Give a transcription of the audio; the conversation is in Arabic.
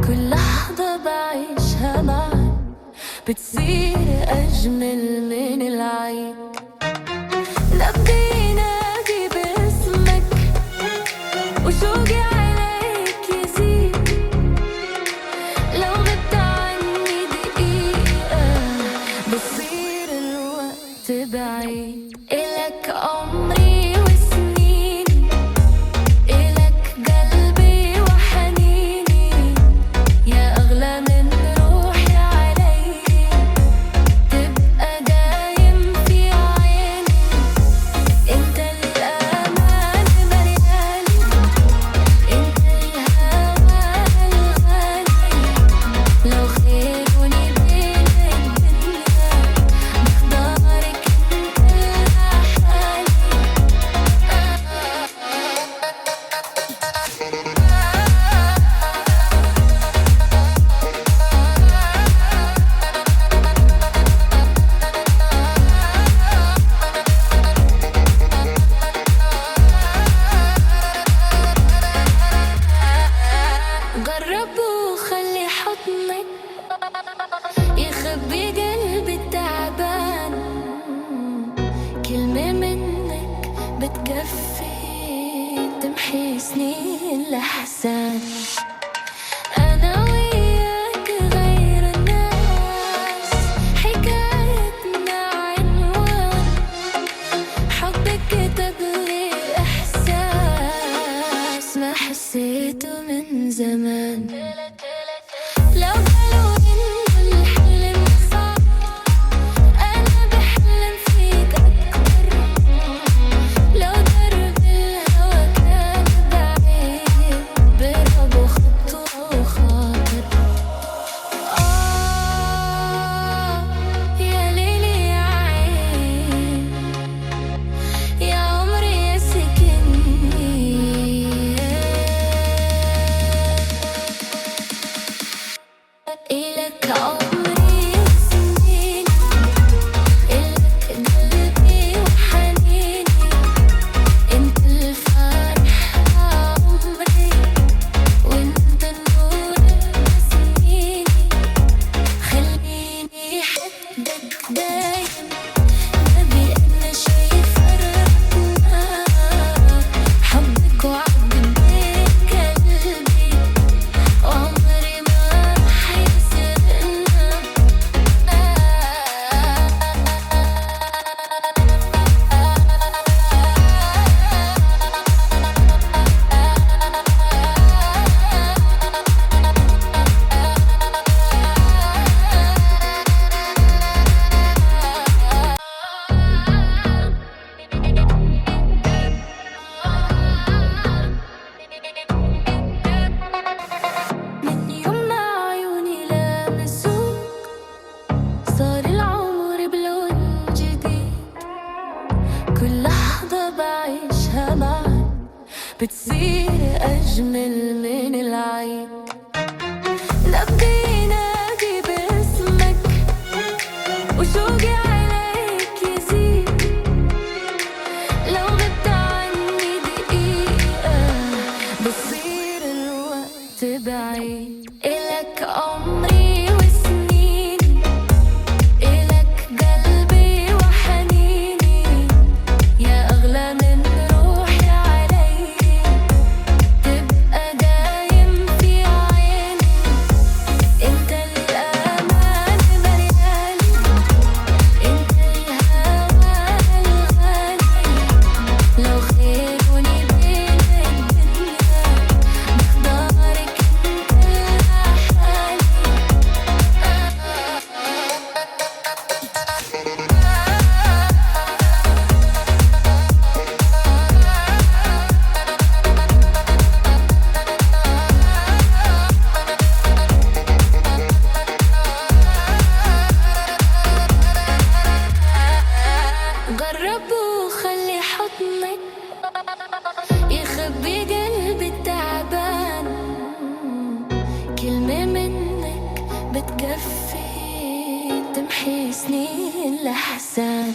كل لحظة بعيشها معاك بتصير أجمل من العيد. نبضي ينادي باسمك وشوقي عليك يزيد. لو غبت عني دقيقة بصير الوقت بعيد. إلك عمري وسنيني، إلك قلبي وحنيني، يا أغلى من روحي علي. تبقى دايم في عيني، انت الأمان ملياني، انت الهوى الغالي. لو خيروني بين الدنيا بختارك انت لحالي. جرب وخلي حضنك يخبي قلبي التعبان. كلمة منك بتكفي تمحي سنين الأحزان. أنا وياك غير الناس، حكايتنا عنوان حبك كتب لي إحساس ما حسيته من زمان. لو قالوا إنه الحلم صعب أنا بحلم فيك أكتر. لو درب الهوى كان بعيد برب وخطوة وخاطر. يا ليلي يا عين، يا عمري يا سكني. إلك عمري وسنيني، إلك قلبي وحنيني، انت الفرح عمري، وانت النور بسنيني. خليني حدك دايم، نبي أنا شي فرقنا. حبك وعد بين قلبي، وعمري ما رح يسرقنا. من يوم ما عيوني لامسوك صار العمر بلون جديد. كل لحظة بعيشها معاك بتصير أجمل من العيد. نبضي ينادي باسمك وشوقي عليك يزيد. لو غبت عني دقيقة بصير الوقت بعيد. إلك عمري وسنيني، إلك قلبي وحنيني، يا أغلى من روحي علي. تبقى دايم في عيني، انت الأمان ملياني، انت الهوى الغالي. لو خيروني بين الدنيا بختارك انت لحالي. جرب وخلي حضنك يخبي قلبي التعبان. كلمة منك بتكفي تمحي سنين الأحزان.